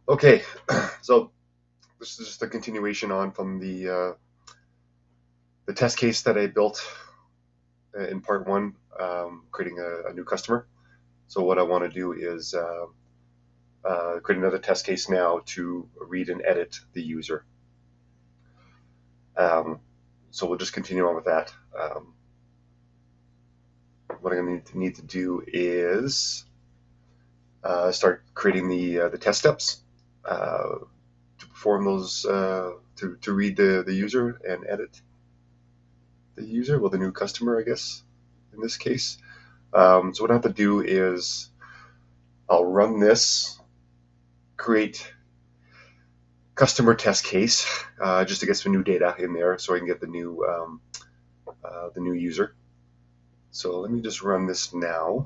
Okay, so this is just a continuation on from the test case that I built in part one, creating a new customer. So what I want to do is create another test case now to read and edit the user. Um, so we'll just continue on with that. What I'm going to need to do is start creating the test steps to perform those to read the user and edit the user, well, the new customer, I guess, in this case. So what I have to do is I'll run this, create customer test case just to get some new data in there, so I can get the new user. So let me just run this now.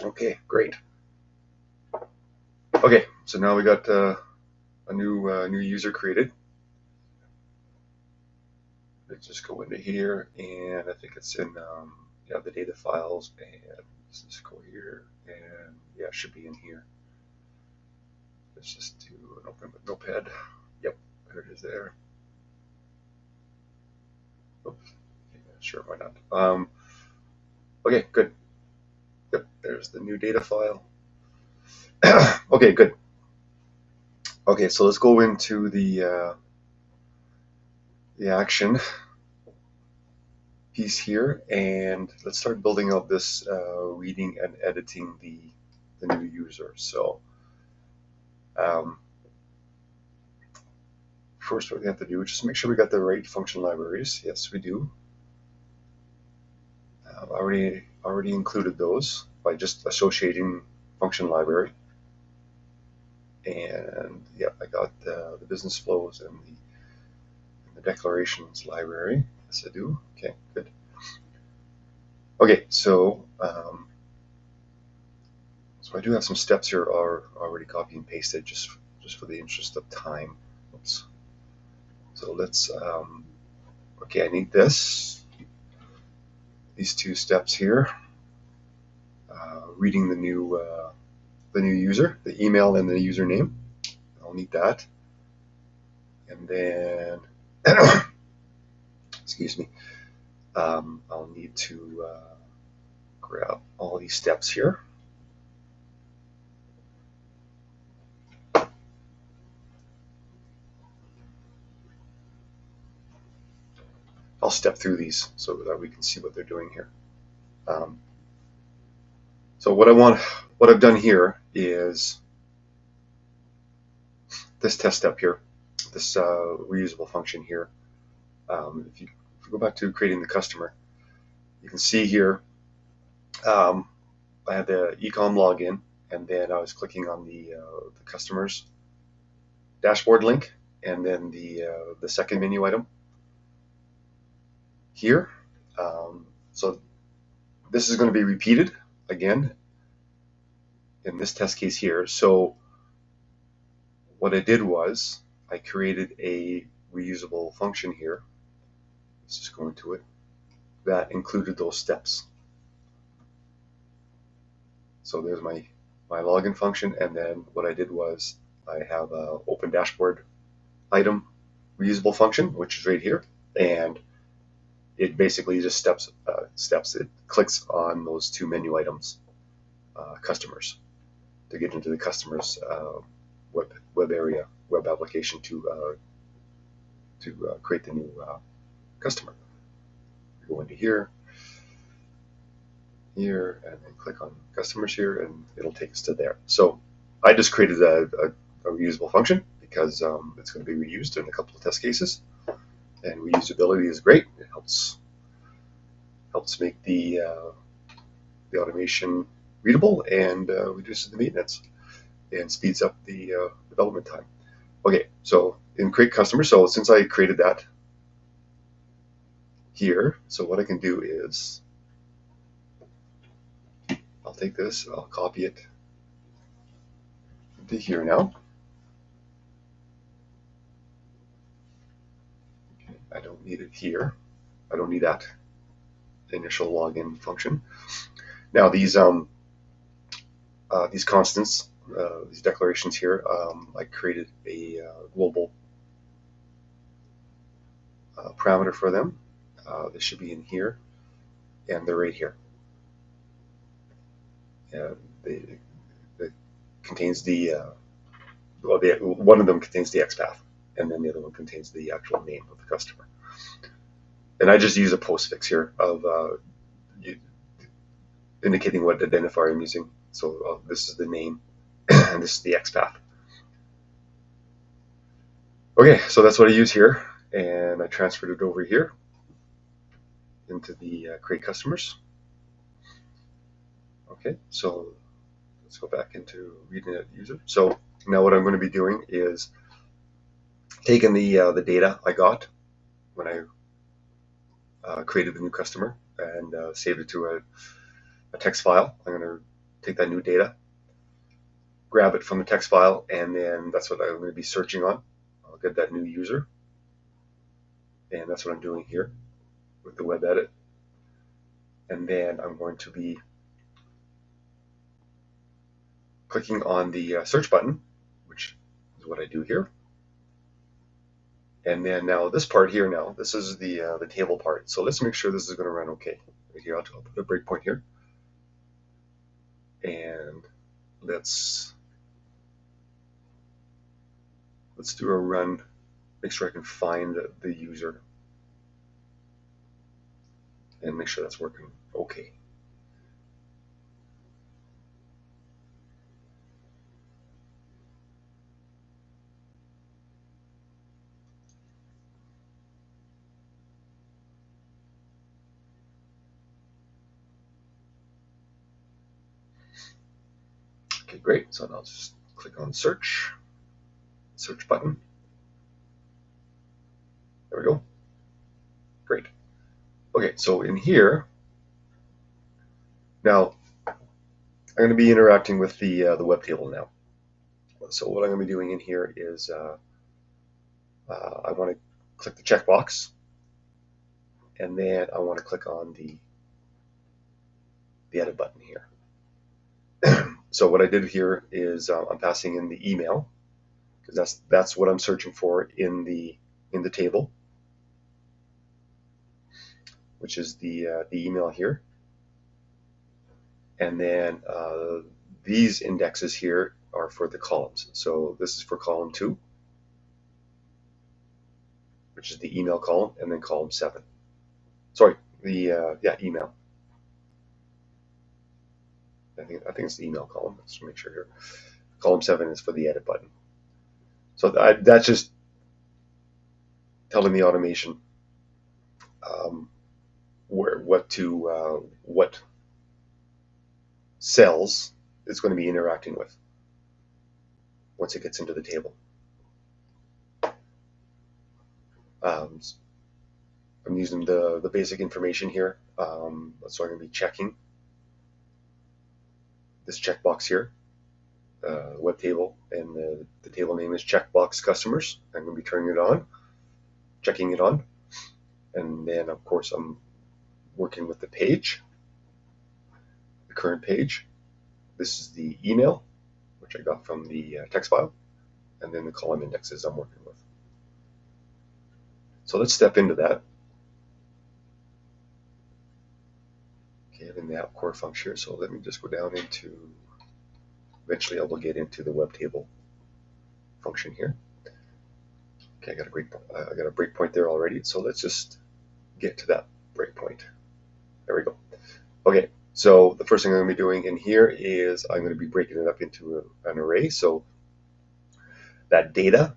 Okay, great. Okay, so now we got a new user created. Let's just go into here, and I think it's in yeah, the data files, and let's just go here, and yeah, it should be in here. Let's just do an open with Notepad. Yep, there it is there. Oops. Yeah, sure, why not? Okay, good. Yep, there's the new data file. Okay, good. Okay, so let's go into the action piece here, and let's start building out this reading and editing the new user. So um, first, what we have to do is just make sure we got the right function libraries. Yes, we do. Already included those by just associating function library. And yeah, I got the business flows and the declarations library. Yes, I do. Okay, good. Okay, so so I do have some steps here are already copy and pasted just for the interest of time. Oops. So let's okay, I need these two steps here. Reading the new user, the email and the username. I'll need that, and then excuse me. I'll need to grab all these steps here. I'll step through these so that we can see what they're doing here. Um, so what I've done here is this test step here, this reusable function here. If you go back to creating the customer, you can see here I had the ecom login, and then I was clicking on the customers dashboard link, and then the second menu item here. So this is going to be repeated again in this test case here. So what I did was I created a reusable function here. Let's just go into it. That included those steps. So there's my login function, and then what I did was I have a open dashboard item reusable function, which is right here, and it basically just steps. It clicks on those two menu items, customers, to get into the customer's web area, web application to create the new customer. Go into here, and then click on customers here, and it'll take us to there. So I just created a reusable function because it's going to be reused in a couple of test cases, and reusability is great. It helps make the automation readable and reduces the maintenance and speeds up the development time. Okay, so in create customer, so since I created that here, so what I can do is I'll take this, I'll copy it to here now. Okay, I don't need it here. I don't need that initial login function. Now these constants, these declarations here, I created a global parameter for them. This should be in here, and they're right here. And it contains the one of them contains the XPath, and then the other one contains the actual name of the customer. And I just use a postfix here of indicating what identifier I'm using. So this is the name, and this is the XPath. Okay, so that's what I use here, and I transferred it over here into the create customers. Okay, so let's go back into reading that user. So now what I'm going to be doing is taking the data I got when I created the new customer and saved it to a text file. I'm going to take that new data, grab it from the text file, and then that's what I'm going to be searching on. I'll get that new user, and that's what I'm doing here with the web edit. And then I'm going to be clicking on the search button, which is what I do here. And then now this part here, now this is the table part. So let's make sure this is going to run okay. Right here, I'll put a breakpoint here, and let's do a run. Make sure I can find the user and make sure that's working okay. Okay, great. So now I'll just click on search button. There we go. Great. Okay, so in here, now I'm going to be interacting with the web table now. So what I'm going to be doing in here is I want to click the checkbox, and then I want to click on the edit button here. So what I did here is I'm passing in the email, because that's what I'm searching for in the table, which is the email here. And then these indexes here are for the columns. So this is for column 2, which is the email column, and then column 7. Sorry, the email. I think it's the email column. Let's make sure here. Column 7 is for the edit button. So that's just telling the automation what cells it's going to be interacting with once it gets into the table. I'm using the basic information here, so I'm going to be checking this checkbox here web table, and the table name is checkbox customers. I'm going to be turning it on, checking it on, and then of course I'm working with the page, the current page. This is the email, which I got from the text file, and then the column indexes I'm working with. So let's step into that. Okay, I'm in the app core function here, so let me just go down into, eventually I will get into the web table function here. Okay, I got a breakpoint there already, so let's just get to that breakpoint. There we go. Okay, so the first thing I'm going to be doing in here is I'm going to be breaking it up into an array. So that data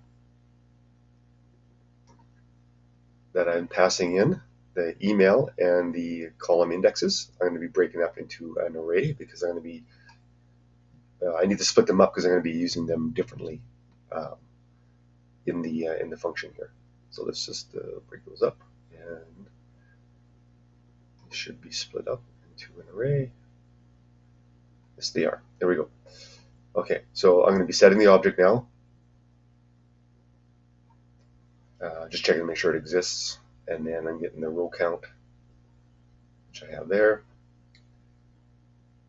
that I'm passing in, the email and the column indexes, I'm going to be breaking up into an array because I'm going to be, I need to split them up because I'm going to be using them differently in the function here. So let's just break those up, and they should be split up into an array. Yes, they are. There we go. Okay, so I'm going to be setting the object now. Just checking to make sure it exists, and then I'm getting the row count, which I have there.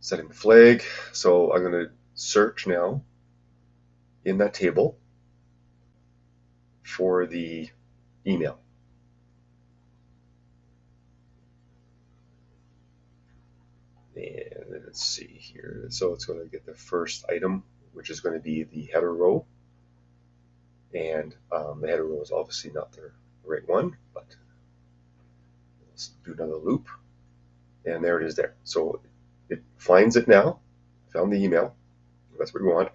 Setting the flag. So I'm going to search now in that table for the email. And let's see here. So it's going to get the first item, which is going to be the header row. And the header row is obviously not the right one, but let's do another loop. And there it is there. So it finds it now, found the email. That's what we want.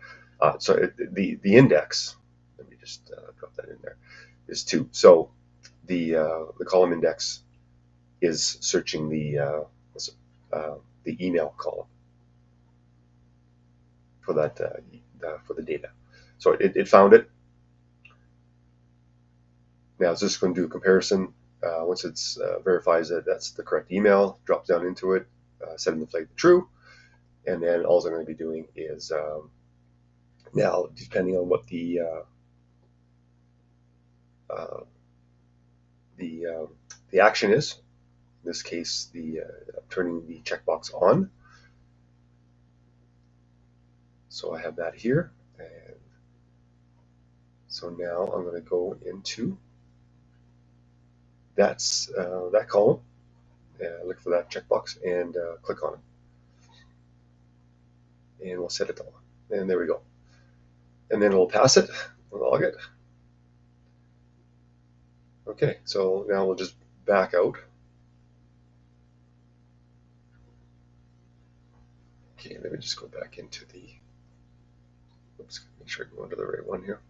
So the index, let me just drop that in there, is 2. So the column index is searching the email column for that for the data. So it found it. Now it's just going to do a comparison. Once it verifies that that's the correct email, drops down into it, setting the flag to true, and then all I'm going to be doing is now, depending on what the action is, in this case, turning the checkbox on. So I have that here, and so now I'm going to go into that column, look for that checkbox, and click on it, and we'll set it to on. And there we go. And then we'll pass it, we'll log it. Okay, so now we'll just back out. Okay, let me just go back into the, oops, make sure I go into the right one here.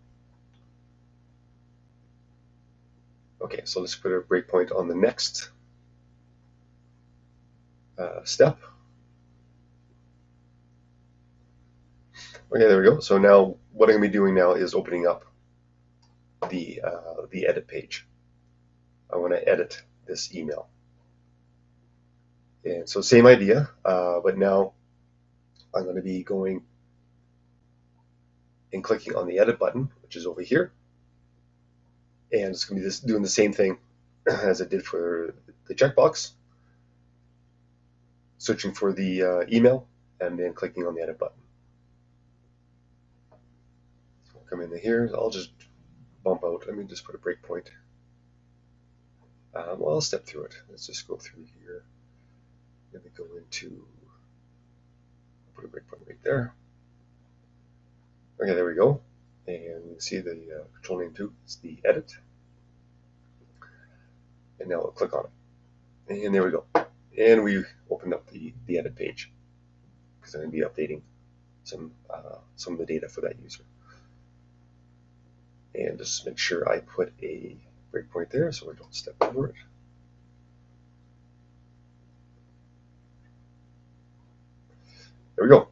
Okay, so let's put a breakpoint on the next step. Okay, there we go. So now what I'm going to be doing now is opening up the edit page. I want to edit this email. And so same idea, but now I'm going to be going and clicking on the edit button, which is over here. And it's going to be just doing the same thing as it did for the checkbox, searching for the email, and then clicking on the edit button. So we'll come into here. I'll just bump out. Let me just put a breakpoint. Well, I'll step through it. Let's just go through here. Let me go into, put a breakpoint right there. Okay, there we go. And you can see the control name too. It's the edit. And now I'll click on it. And there we go. And we opened up the edit page because I'm going to be updating some of the data for that user. And just make sure I put a breakpoint there so I don't step over it. There we go.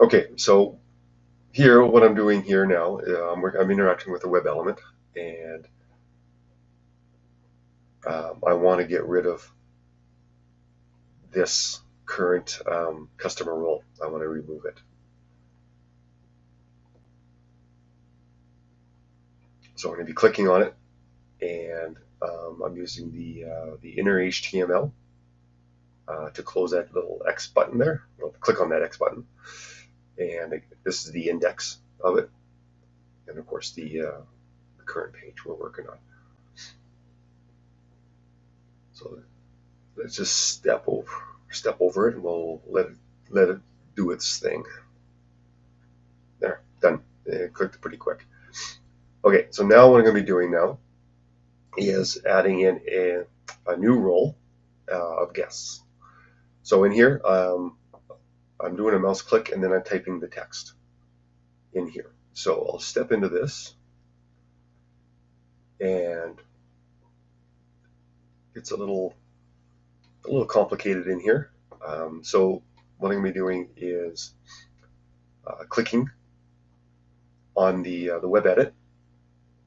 Okay, so here, what I'm doing here now, I'm interacting with a web element, and I want to get rid of this current customer role. I want to remove it. So I'm going to be clicking on it, and I'm using the inner HTML to close that little X button there. I'll click on that X button, and this is the index of it, and of course the current page we're working on. So let's just step over it, and we'll let it do its thing. There, done. It clicked pretty quick. Okay, so now what I'm going to be doing now is adding in a new role of guests. So in here, I'm doing a mouse click and then I'm typing the text in here. So I'll step into this, and it's a little complicated in here. So what I'm going to be doing is clicking on the web edit.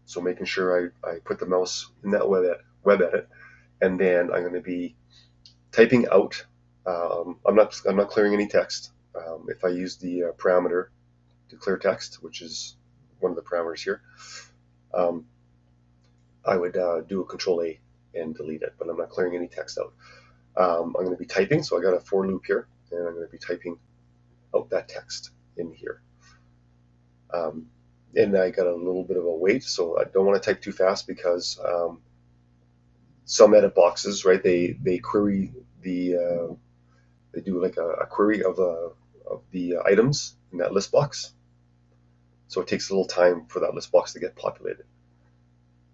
So making sure I put the mouse in that web edit, and then I'm going to be typing out. I'm not clearing any text. If I use the parameter to clear text, which is one of the parameters here, I would do a Control A and delete it, but I'm not clearing any text out. I'm going to be typing, so I got a for loop here, and I'm going to be typing out that text in here. And I got a little bit of a wait, so I don't want to type too fast because some edit boxes, right? They query the they do like a query of the items in that list box, so it takes a little time for that list box to get populated.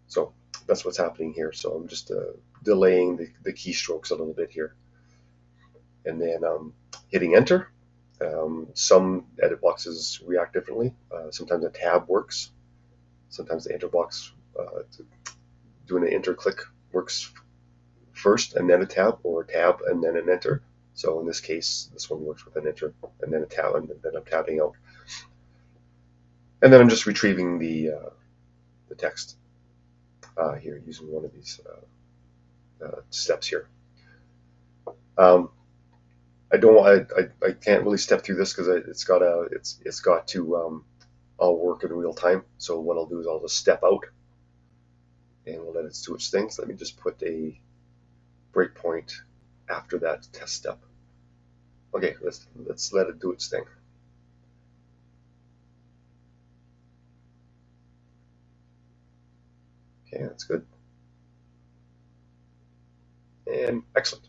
So that's what's happening here. So I'm just delaying the keystrokes a little bit here, and then hitting enter. Some edit boxes react differently. Sometimes a tab works. Sometimes the enter box, doing an enter click works first and then a tab, or a tab and then an enter. So in this case, this one works with an enter and then a tab, and then I'm tabbing out. And then I'm just retrieving the text here using one of these steps here. I can't really step through this because it's got to all work in real time. So what I'll do is I'll just step out and we'll let it do its thing. So let me just put a breakpoint after that test step. Okay, let's let it do its thing. Okay, that's good. And excellent.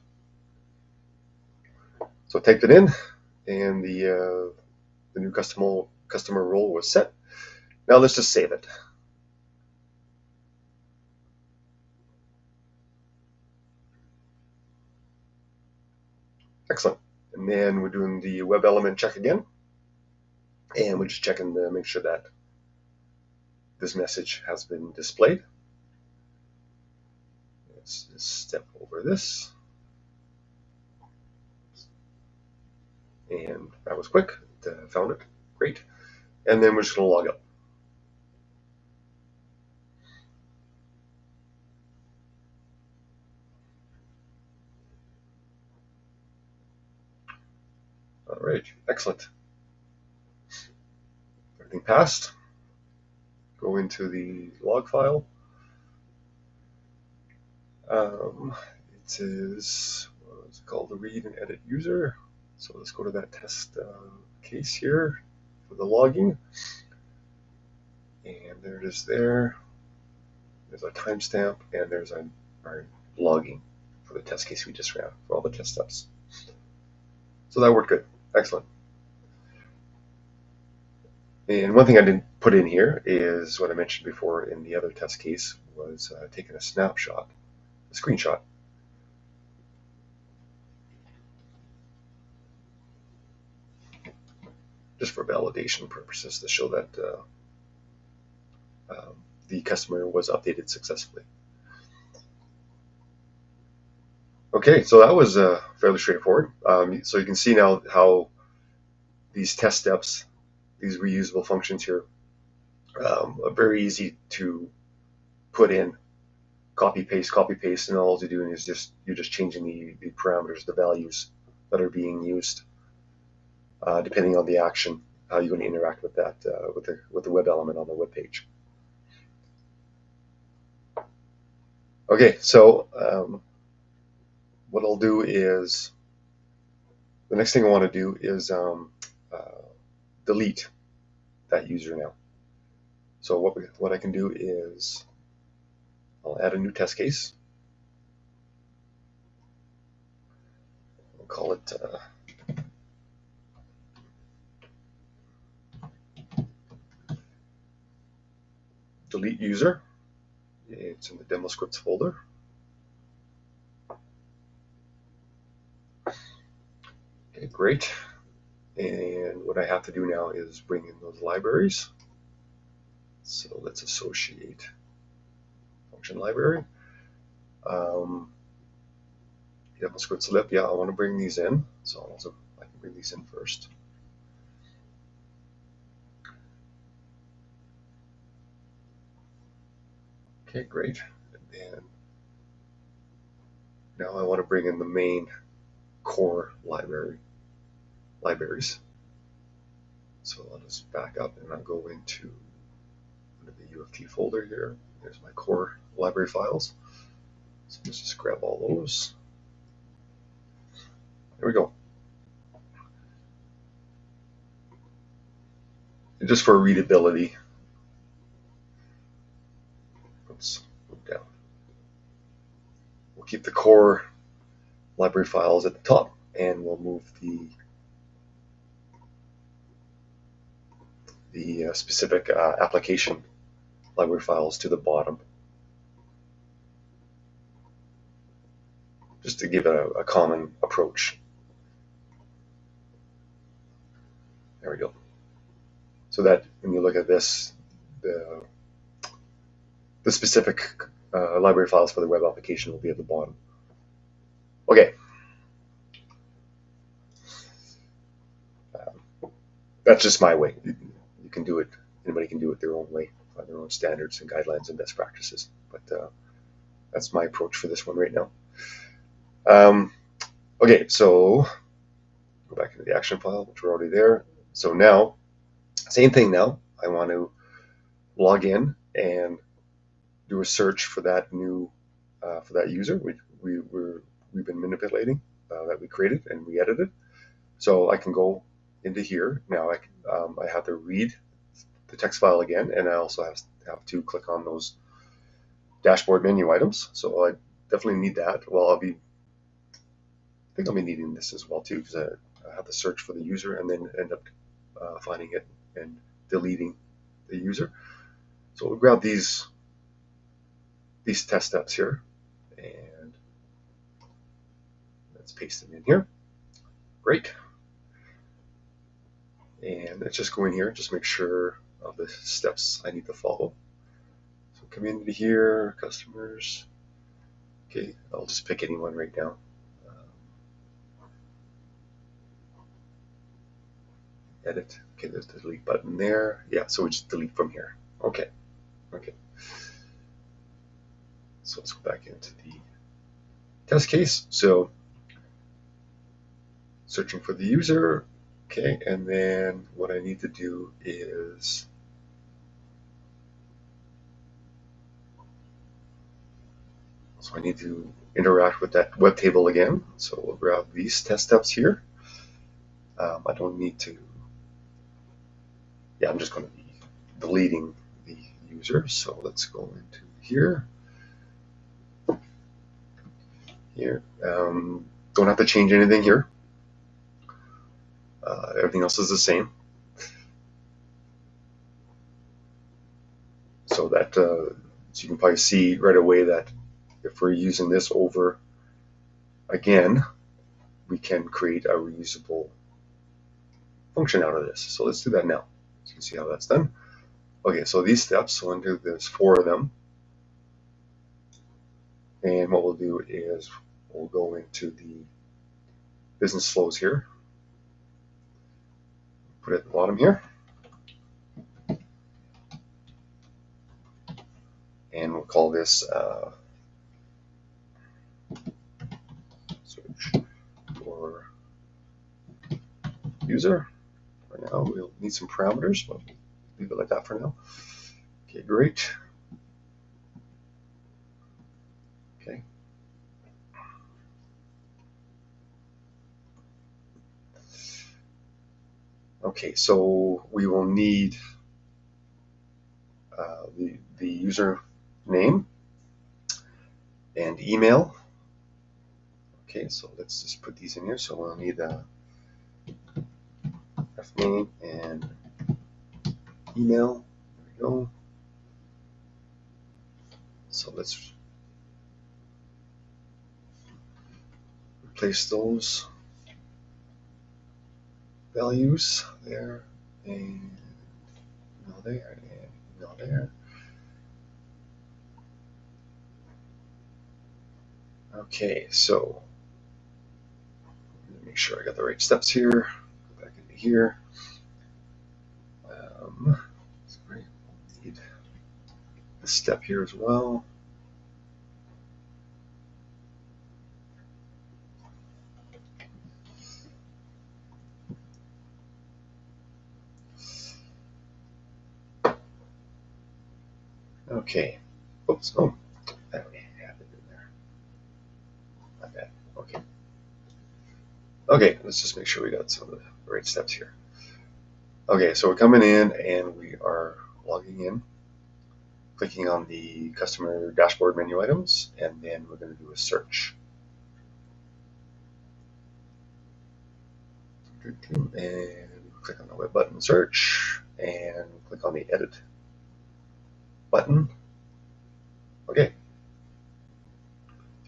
So I typed it in, and the new customer role was set. Now let's just save it. Excellent. And then we're doing the web element check again, and we're just checking to make sure that this message has been displayed. Let's just step over this. And that was quick. Found it. Great. And then we're just going to log out. All right. Excellent. Everything passed. Go into the log file. It is, what is it called? The read and edit user. So let's go to that test case here for the logging. And there it is there. There's our timestamp, and there's our logging for the test case we just ran for all the test steps. So that worked good. Excellent. And one thing I didn't put in here is what I mentioned before in the other test case was taking a snapshot, a screenshot. Just for validation purposes to show that the customer was updated successfully. Okay, so that was fairly straightforward. So you can see now how these test steps, these reusable functions here, are very easy to put in. Copy paste, and all you're doing is you're just changing the parameters, the values that are being used, depending on the action, how you're going to interact with that with the web element on the web page. Okay, so what I'll do is, the next thing I want to do is delete that user now. So what I can do is I'll add a new test case. We'll call it delete user. It's in the demo scripts folder. Okay, great. And what I have to do now is bring in those libraries. So let's associate function library. Demo scripts lib. Yeah, I want to bring these in. So I can bring these in first. Okay, great. And then now I want to bring in the main core libraries. So I'll just back up and I'll go into the UFT folder here. There's my core library files. So let's just grab all those. There we go. And just for readability, let's move down. We'll keep the core library files at the top, and we'll move the specific application library files to the bottom, just to give it a common approach. There we go. So that when you look at this, the specific library files for the web application will be at the bottom. Okay. That's just my way. You can do it. Anybody can do it their own way, by their own standards and guidelines and best practices. But that's my approach for this one right now. Okay, so go back into the action file, which we're already there. So now, same thing now. I want to log in and do a search for that new for that user we've been manipulating, that we created and we edited. So I can go into here now. I have to read the text file again, and I also have to click on those dashboard menu items. So I definitely need that. Well, I think I'll be needing this as well too, because I have to search for the user and then end up finding it and deleting the user. So we'll grab these test steps here, and let's paste them in here. Great. And let's just go in here, just make sure of the steps I need to follow. So come into here, customers. Okay, I'll just pick any one right now. Edit. Okay, there's the delete button there. Yeah, so we just delete from here. Okay. So let's go back into the test case. So searching for the user. Okay, and then what I need to do is I need to interact with that web table again. So we'll grab these test steps here. I don't need to. Yeah, I'm just going to be deleting the user. So let's go into here. Don't have to change anything here. Everything else is the same. So that so you can probably see right away that if we're using this over again, we can create a reusable function out of this. So let's do that now. So you can see how that's done. Okay, so these steps, so there's 4 of them. And what we'll do is we'll go into the business flows here. Put it at the bottom here. And we'll call this search for user. For now, we'll need some parameters, but leave it like that for now. Okay, great. Okay. Okay, so we will need the user name and email. Okay, so let's just put these in here. So we'll need the ref name and email. There we go. So let's replace those values there and email there and email there. Okay, so make sure I got the right steps here. Go back into here. That's great. We'll need this step here as well. Okay. Oops. Oh, I already have it in there. Not bad. Okay. Okay, let's just make sure we got some of the right steps here. Okay, so we're coming in and we are logging in, clicking on the customer dashboard menu items, and then we're going to do a search. And click on the web button search and click on the edit button. Okay,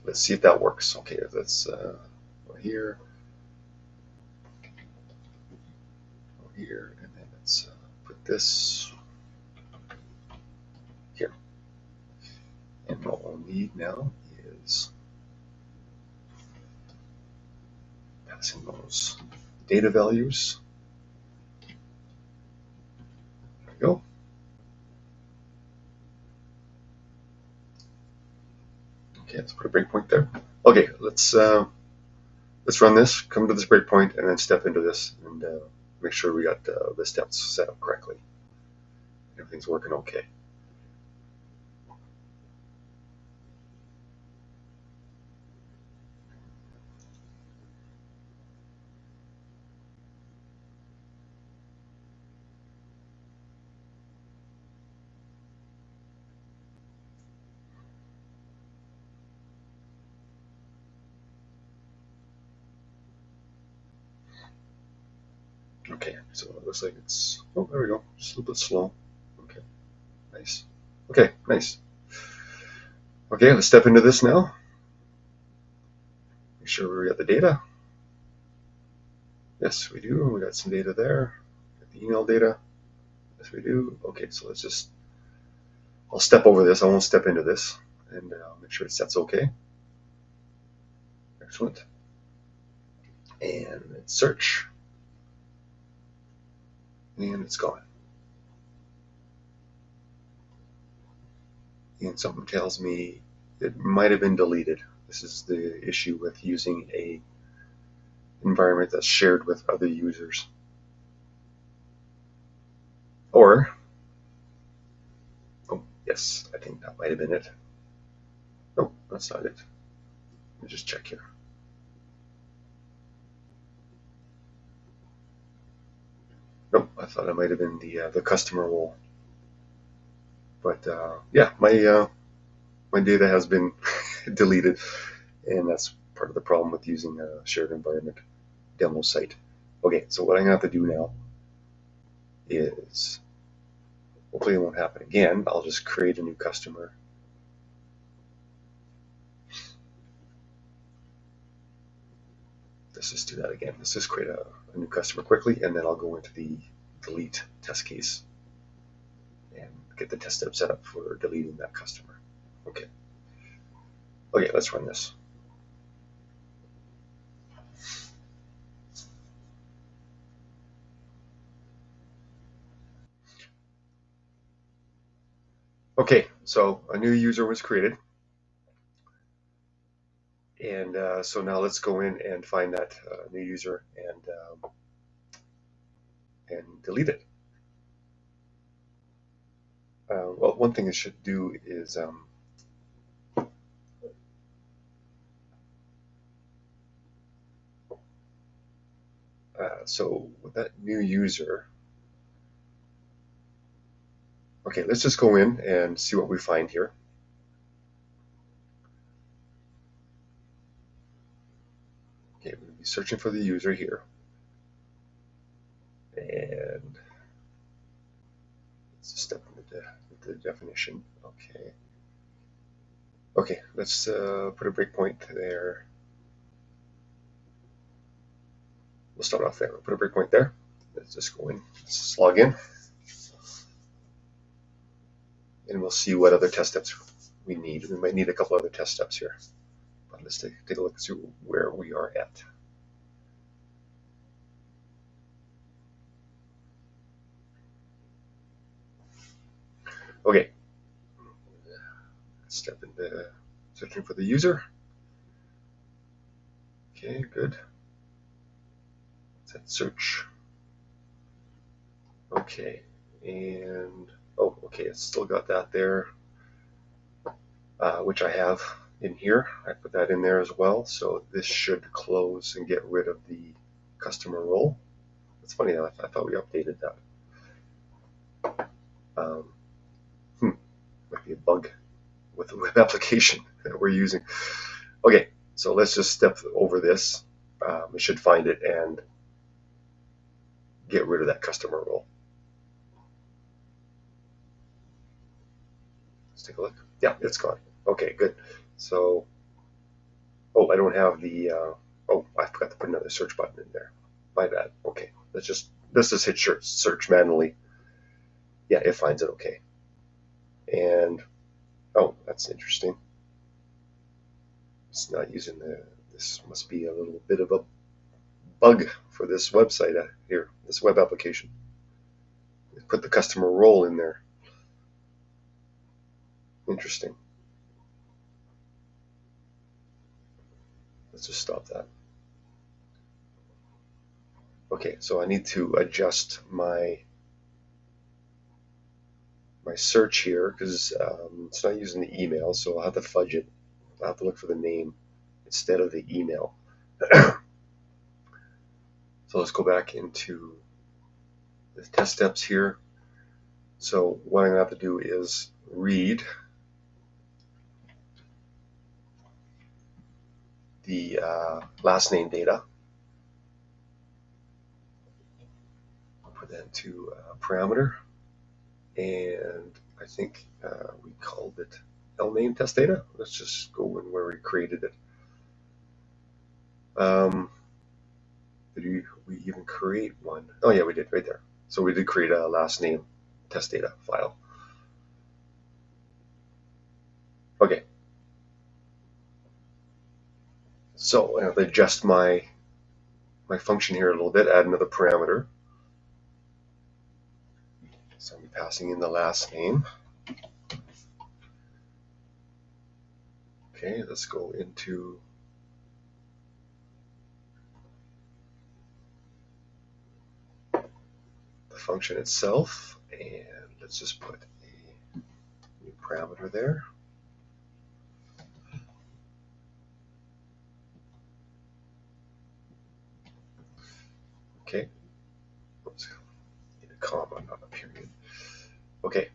let's see if that works. Okay, let's go here, and then let's put this here. And what we'll need now is passing those data values. There we go. Okay, let's put a breakpoint there. Okay, let's run this, come to this breakpoint, and then step into this and make sure we got the steps set up correctly. Everything's working okay. Okay, so it looks like it's, oh, there we go, just a little bit slow. Okay, nice. Okay, nice. Okay, let's step into this now. Make sure we got the data. Yes, we do. We got some data there. Got the email data. Yes, we do. Okay, so let's just, I'll step over this. I won't step into this, and make sure that's okay. Excellent. And let's search. And it's gone. And something tells me it might have been deleted. This is the issue with using a environment that's shared with other users. Or, oh yes, I think that might have been it. No, that's not it. Let me just check here. Nope, I thought it might have been the customer role. But yeah, my data has been deleted, and that's part of the problem with using a shared environment demo site. Okay, so what I'm gonna have to do now is, hopefully it won't happen again, I'll just create a new customer. Let's just do that again. Let's just create a new customer quickly, and then I'll go into the delete test case and get the test step set up for deleting that customer. Okay. Okay, let's run this. Okay, so a new user was created. And so now let's go in and find that new user and and delete it. Well, one thing it should do is so with that new user, okay, let's just go in and see what we find here. Okay, we'll be searching for the user here. And let's step into the definition. Okay. Okay, let's put a breakpoint there. We'll start off there. We'll put a breakpoint there. Let's just go in. Let's just log in. And we'll see what other test steps we need. We might need a couple other test steps here. But let's take a look and see where we are at. Okay. Let's step into searching for the user. Okay, good. Let's hit search. Okay, and oh, okay, it's still got that there, which I have in here. I put that in there as well, so this should close and get rid of the customer role. It's funny, I thought we updated that. Might be a bug with the web application that we're using. Okay, so let's just step over this. It should find it and get rid of that customer role. Let's take a look. Yeah, it's gone. Okay, good. So, oh, I don't have the, oh, I forgot to put another search button in there. My bad. Okay, let's just hit search manually. Yeah, it finds it okay. And, oh, that's interesting. It's not using this must be a little bit of a bug for this website here, this web application. Put the customer role in there. Interesting. Let's just stop that. Okay, so I need to adjust my search here because it's not using the email, so I'll have to fudge it. I'll have to look for the name instead of the email. So let's go back into the test steps here. So what I'm going to have to do is read the last name data. I'll put that into parameter, and I think we called it lname test data. Let's just go in where we created it. Did we even create one? Oh yeah, we did right there. So we did create a last name test data file. Okay. So I have to adjust my function here a little bit, add another parameter. So I'm passing in the last name. Okay, let's go into the function itself, and let's just put a new parameter there. Okay, oops, need a comma, not a period. Okay,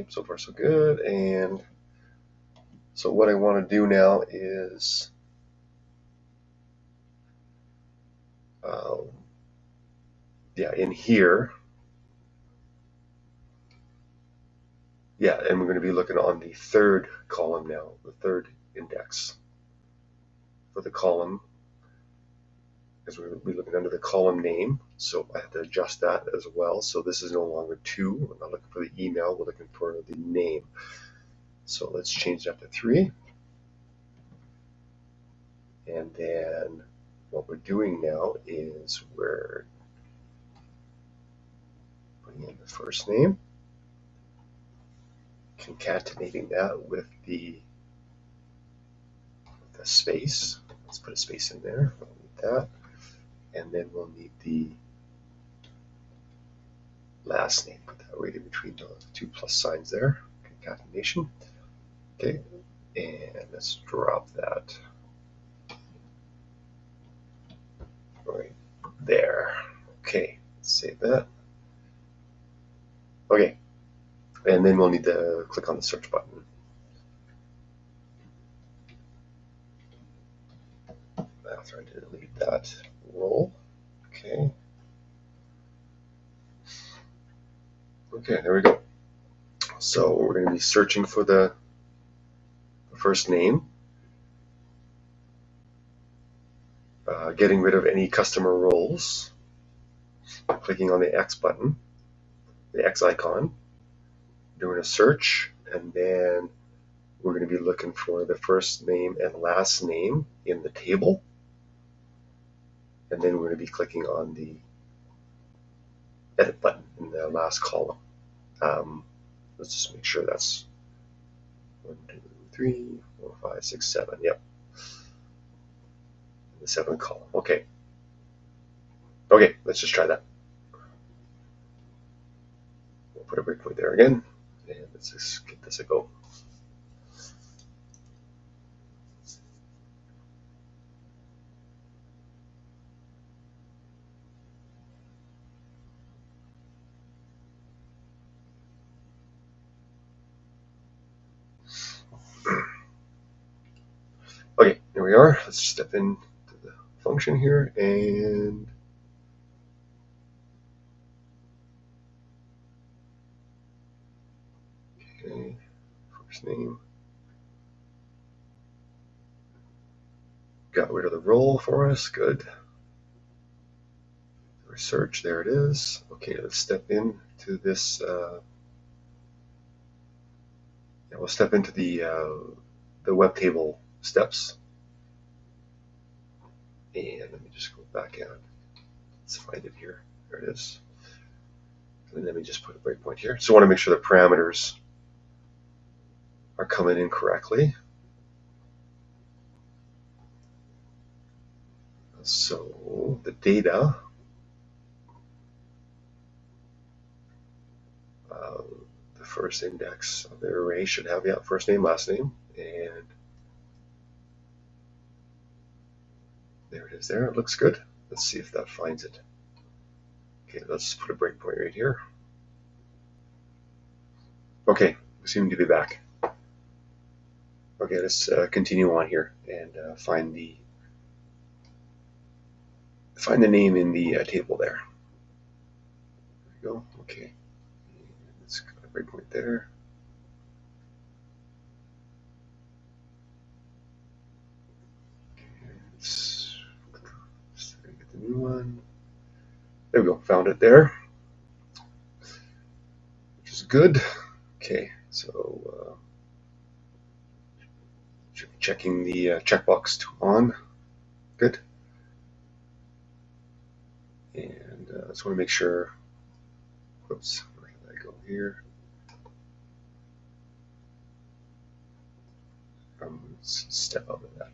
so far so good. And so what I want to do now is yeah, in here, yeah, and we're going to be looking on the third column now, the third index for the column, because we're looking under the column name. So I have to adjust that as well. So this is no longer 2. We're not looking for the email, we're looking for the name. So let's change that to 3. And then what we're doing now is we're putting in the first name, concatenating that with the space. Let's put a space in there. We'll need that. And then we'll need the last name. Put that right in between the two plus signs there. Concatenation. Okay, and let's drop that right there. Okay, save that. Okay, and then we'll need to click on the search button. After I delete that role. Okay. Okay, there we go. So we're going to be searching for the first name, getting rid of any customer roles, clicking on the X button, the X icon, doing a search, and then we're going to be looking for the first name and last name in the table, and then we're going to be clicking on the edit button in the last column. Let's just make sure that's 1, 2, 3, 4, 5, 6, 7. Yep. The 7th column. Okay. Okay, let's just try that. We'll put a breakpoint there again, and let's just give this a go. Okay, here we are. Let's step into the function here and okay, first name. Got rid of the role for us. Good. Search, there it is. Okay, let's step into this. We'll step into the web table steps, and let me just go back out. Let's find it here. There it is. And let me just put a breakpoint here. So I want to make sure the parameters are coming in correctly. So the data. The first index of the array should have first name, last name, and there it is there. It looks good. Let's see if that finds it. Okay, let's put a breakpoint right here. Okay, we seem to be back. Okay, let's continue on here and find the name in the table there. There we go. Okay, let's put a breakpoint there. Let's get the new one. There we go. Found it there, which is good. Okay, so checking the checkbox to on. Good. And I just want to make sure. Whoops, where did I go here? Let's step out of that.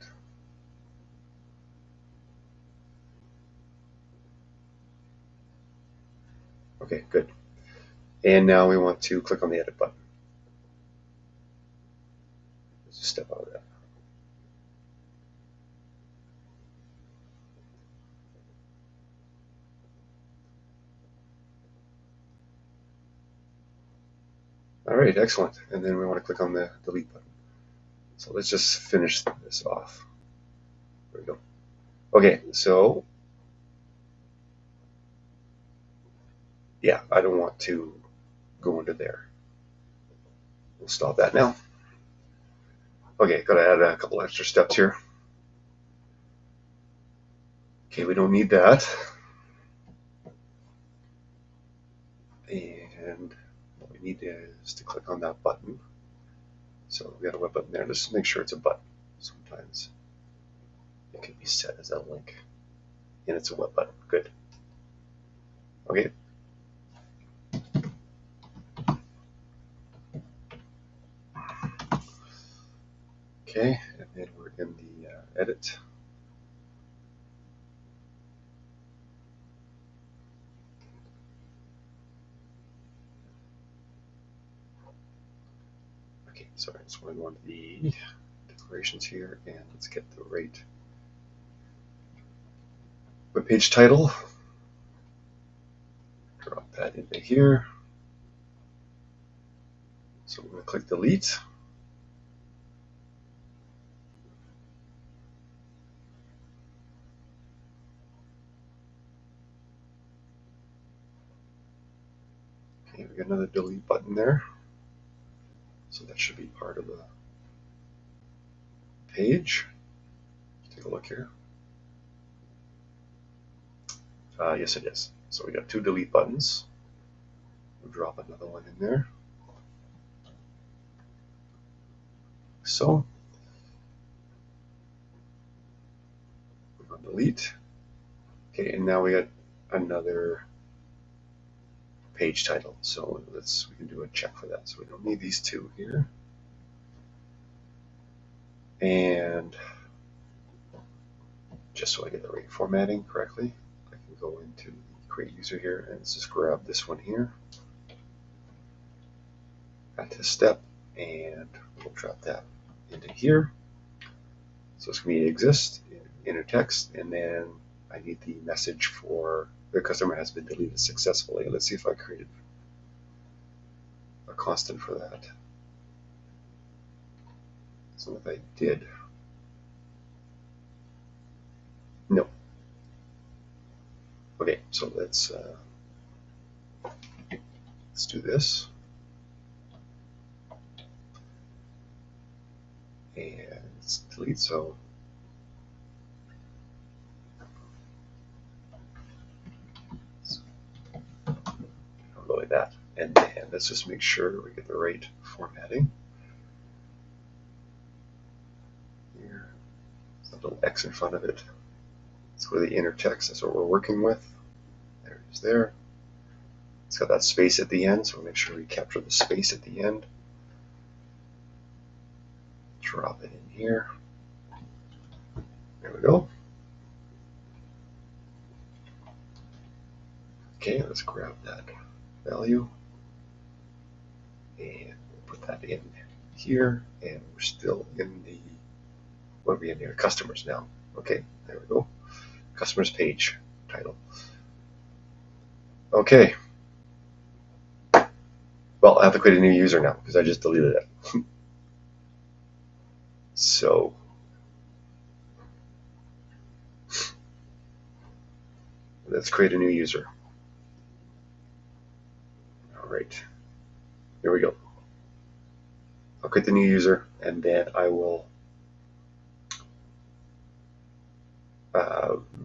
Okay, good. And now we want to click on the edit button. Let's just step out of that. All right, excellent. And then we want to click on the delete button. So let's just finish this off. There we go. Okay, so yeah, I don't want to go into there. We'll stop that now. Okay, got to add a couple extra steps here. Okay, we don't need that. And what we need is to click on that button. So we got a web button there. Just make sure it's a button. Sometimes it can be set as a link, and it's a web button. Good. Okay. Okay, and then we're in the edit. Okay, sorry, I just want to go into the declarations here and let's get the right web page title. Drop that into here. So we're going to click delete. Okay, we got another delete button there. So that should be part of the page. Let's take a look here. Yes, it is. So we got two delete buttons. We'll drop another one in there. So we're going to delete. Okay, and now we got another page title. So we can do a check for that. So we don't need these two here. And just so I get the right formatting correctly, I can go into create user here and let's just grab this one here. Add to step and we'll drop that into here. So it's going to be exist, inner text, and then I need the message for the customer has been deleted successfully. Let's see if I created a constant for that. So if I did, no. Okay, so let's do this. And let's delete. So I'll go like that. And then let's just make sure we get the right formatting. Here, there's a little X in front of it. Let's go to the inner text. That's what we're working with. There it is there. It's got that space at the end, so we'll make sure we capture the space at the end. Drop it in here. There we go. Okay, let's grab that value and we'll put that in here. And we're still in the, what are we in here? Customers now. Okay, there we go. Customers page title. Okay. Well, I have to create a new user now because I just deleted it. So let's create a new user. All right, here we go. I'll create the new user and then I will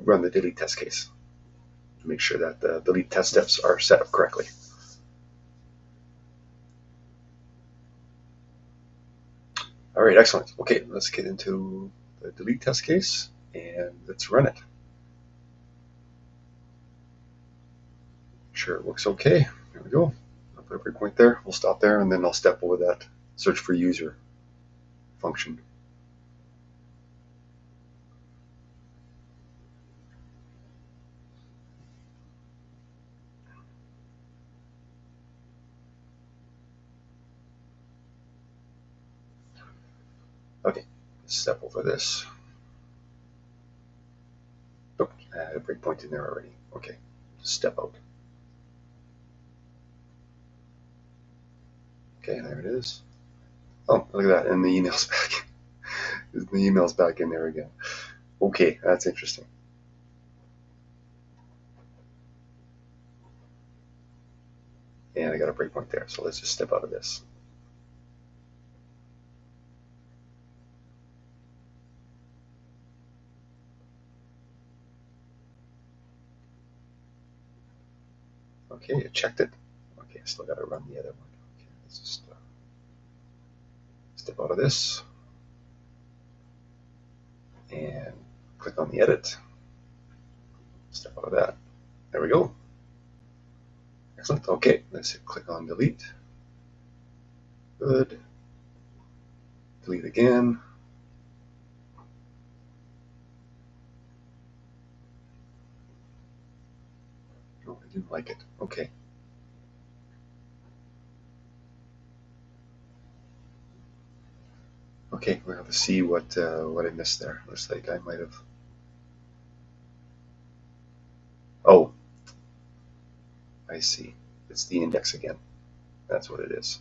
run the delete test case to make sure that the delete test steps are set up correctly. All right, excellent. Okay, let's get into the delete test case and let's run it. Sure, it looks okay. There we go. I'll put a breakpoint there. We'll stop there and then I'll step over that search for user function. Okay, let's step over this. Oh, I had a breakpoint in there already. Okay, step out. Okay, there it is. Oh, look at that, and the email's back. The email's back in there again. Okay, that's interesting. And I got a breakpoint there, so let's just step out of this. Okay, it checked it. Okay, I still got to run the other one. Okay, let's just step out of this and click on the edit. Step out of that. There we go. Excellent. Okay, let's click on delete. Good. Delete again. Oh, I didn't like it. Okay. Okay, we'll have to see what I missed there. Looks like I might have. Oh, I see. It's the index again. That's what it is.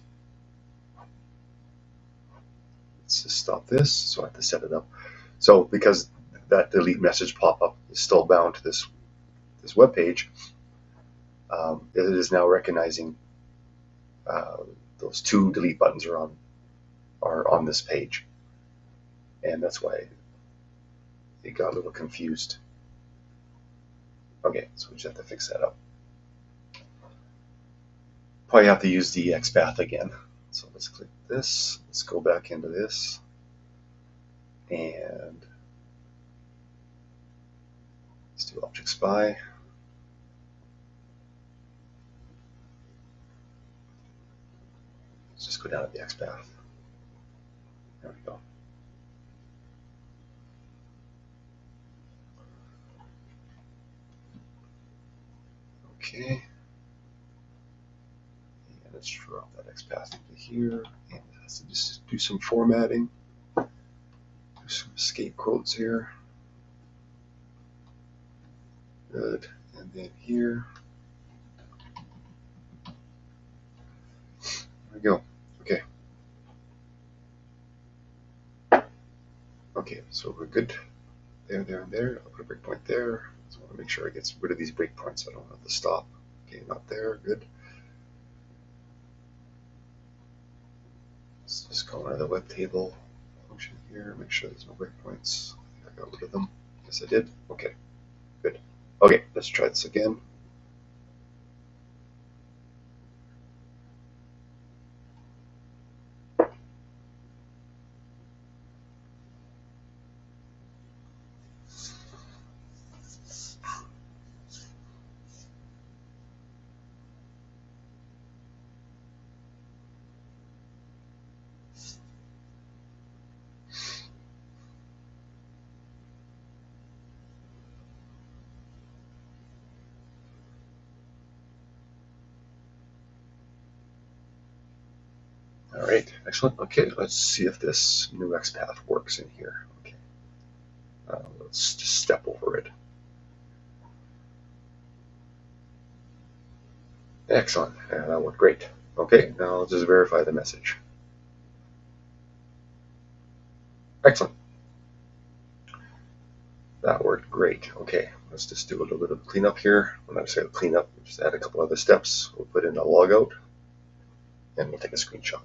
Let's just stop this. So I have to set it up. So because that delete message pop-up is still bound to this web page, it is now recognizing uh, those two delete buttons are on this page, and that's why it got a little confused. Okay, so we just have to fix that up. Probably have to use the XPath again. So let's click this. Let's go back into this, and let's do Object Spy. Let's just go down to the XPath. There we go. Okay. And let's drop that XPath into here, and let's just do some formatting. Do some escape quotes here. Good. And then here. There we go. Okay. Okay, so we're good. There, and there. I'll put a breakpoint there. So I want to make sure I get rid of these breakpoints. I don't have to stop. Okay, not there. Good. Let's just go into the web table function here. Make sure there's no breakpoints. I think I got rid of them. Yes, I did. Okay, good. Okay, let's try this again. All right, excellent. Okay, let's see if this new XPath works in here. Okay, let's just step over it. Excellent, and that worked great. Okay, now I'll just verify the message. Excellent. That worked great. Okay, let's just do a little bit of cleanup here. When I say cleanup, we'll just add a couple other steps. We'll put in a logout, and we'll take a screenshot.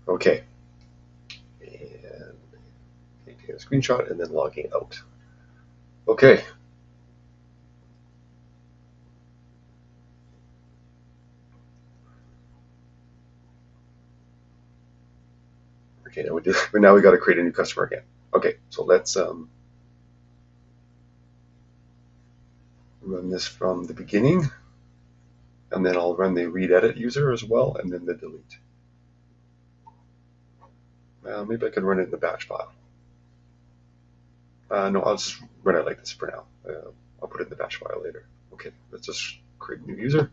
Okay, and take a screenshot and then logging out. Okay. Okay, now we got to create a new customer again. Okay, so let's run this from the beginning, and then I'll run the read edit user as well, and then the delete. Maybe I can run it in the batch file. No, I'll just run it like this for now. I'll put it in the batch file later. Okay, let's just create a new user.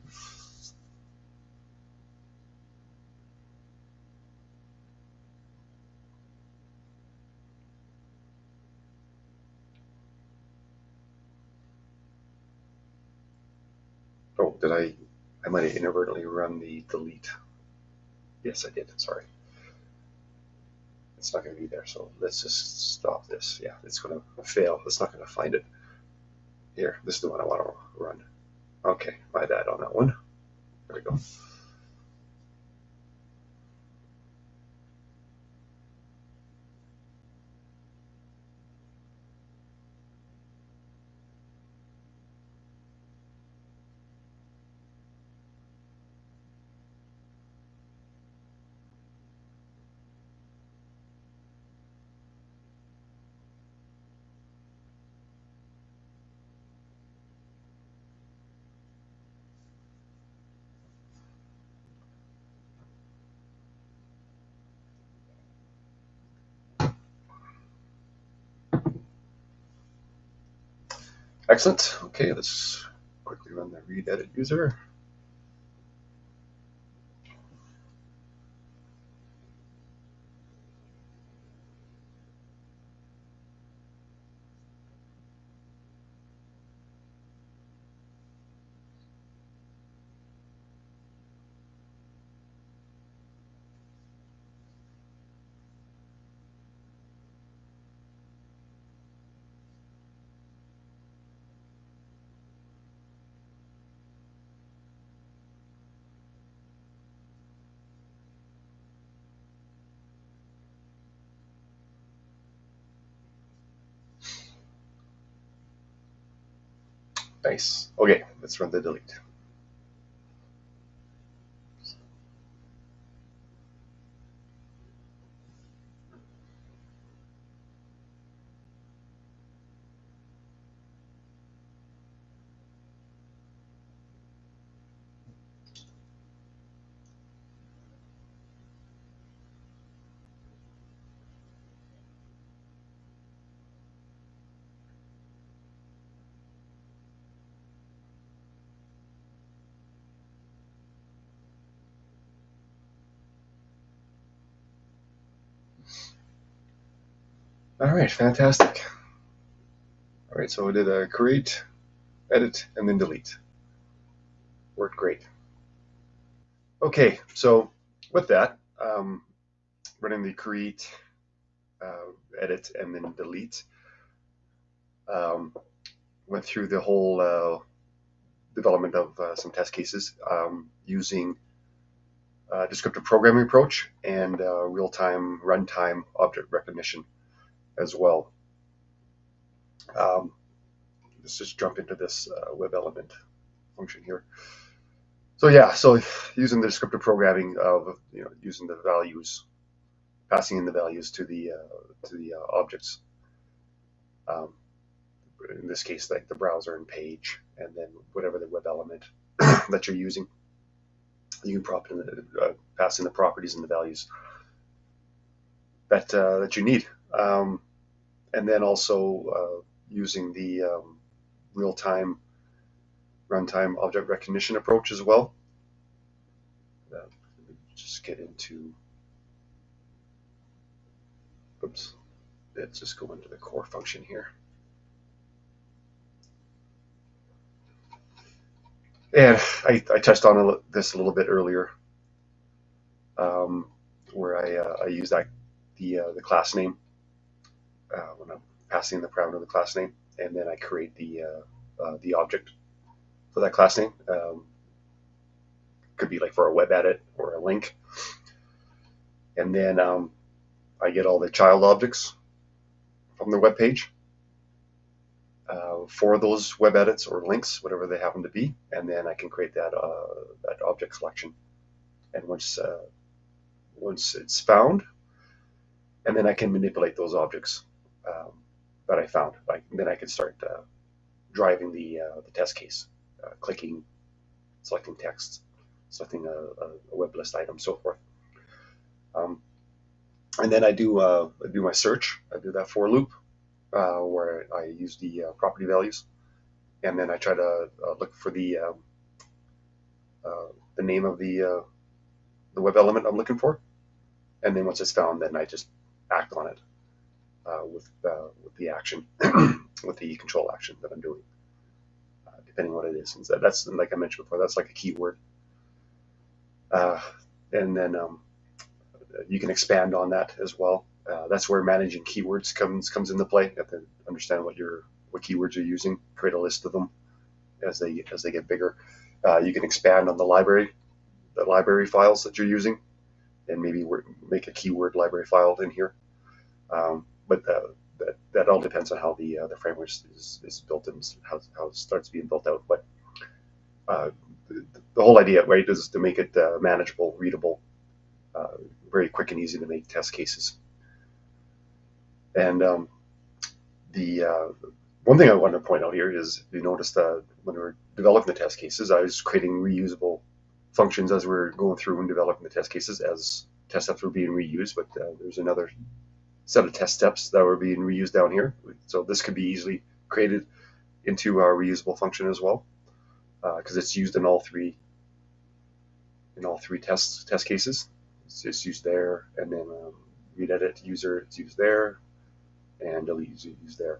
Oh, I might have inadvertently run the delete. Yes, I did, sorry. It's not going to be there, so let's just stop this. Yeah, it's going to fail. It's not going to find it. Here, this is the one I want to run. Okay, my bad on that one. There we go. Excellent. Okay, let's quickly run the read edit user. Nice. Okay, let's run the delete. All right, fantastic. All right, so I did a create, edit, and then delete. Worked great. Okay, so with that, running the create, edit, and then delete, went through the whole development of some test cases using descriptive programming approach and real-time runtime object recognition as well. Let's just jump into this web element function here. So yeah, so using the descriptive programming of using the values, passing in the values to the objects. Um, in this case, like the browser and page, and then whatever the web element that you're using, you can pass in the properties and the values that you need, and then also using the real-time runtime object recognition approach as well. Just get into, oops, let's just go into the core function here. And I touched on this a little bit earlier, where I use the class name when I'm passing the parameter of the class name, and then I create the object for that class name. Could be like for a web edit or a link, and then I get all the child objects from the web page for those web edits or links, whatever they happen to be, and then I can create that object collection. And once it's found, and then I can manipulate those objects that I found. Then I can start driving the test case, clicking, selecting text, selecting a web list item, so forth. And then I do my search. I do that for loop where I use the property values, and then I try to look for the name of the web element I'm looking for, and then once it's found, then I just act on it with the action, with the control action that I'm doing, depending on what it is. And that's, like I mentioned before, that's like a keyword, and then you can expand on that as well. That's where managing keywords comes into play. You have to understand what keywords you're using, create a list of them as they get bigger. You can expand on the library files that you're using, and maybe make a keyword library file in here. But that all depends on how the framework is built and how it starts being built out. But the whole idea, right, is to make it manageable, readable, very quick and easy to make test cases. And the one thing I want to point out here is, you notice that when we were developing the test cases, I was creating reusable functions as we were going through and developing the test cases, as test steps were being reused. But there's another set of test steps that were being reused down here. So this could be easily created into our reusable function as well, because it's used in all three test cases. It's used there, and then read edit user, it's used there, and delete user used there.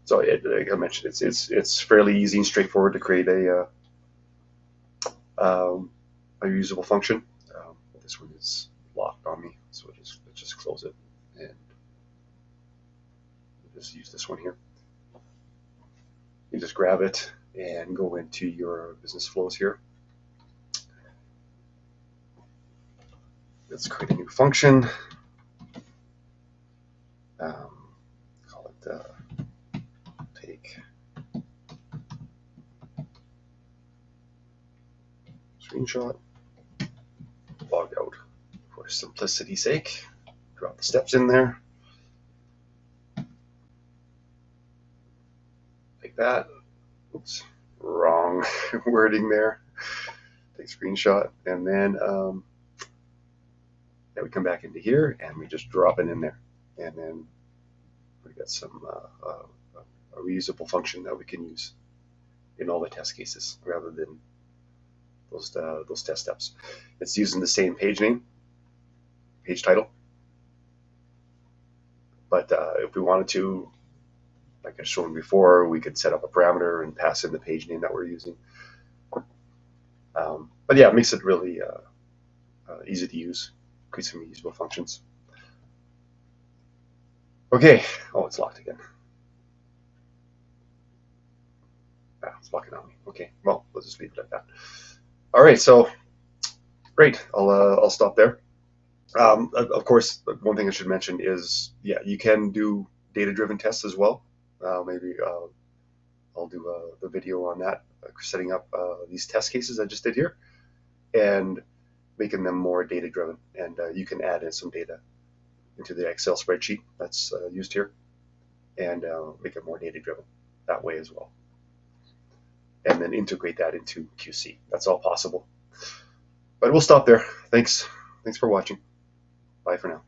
So like I mentioned, it's fairly easy and straightforward to create a reusable function. This one is locked on me, so let's just close it and just use this one here. You just grab it and go into your business flows here. Let's create a new function. Call it take screenshot, log out for simplicity's sake. Drop the steps in there. Like that. Oops, wrong wording there. Take screenshot, and then we come back into here and we just drop it in there, and then we got some a reusable function that we can use in all the test cases rather than those test steps. It's using the same page name, page title, but if we wanted to, like I showed before, we could set up a parameter and pass in the page name that we're using. But yeah, it makes it really easy to use, create some reusable functions. Okay, oh, it's locked again. It's locking on me. Okay, well, let's just leave it at that. All right, so great. I'll stop there. Of course, one thing I should mention is, yeah, you can do data-driven tests as well. Maybe I'll do the video on that, setting up these test cases I just did here, and making them more data-driven. And you can add in some data into the Excel spreadsheet that's used here, and make it more data-driven that way as well. And then integrate that into QC. That's all possible. But we'll stop there. Thanks for watching. Bye for now.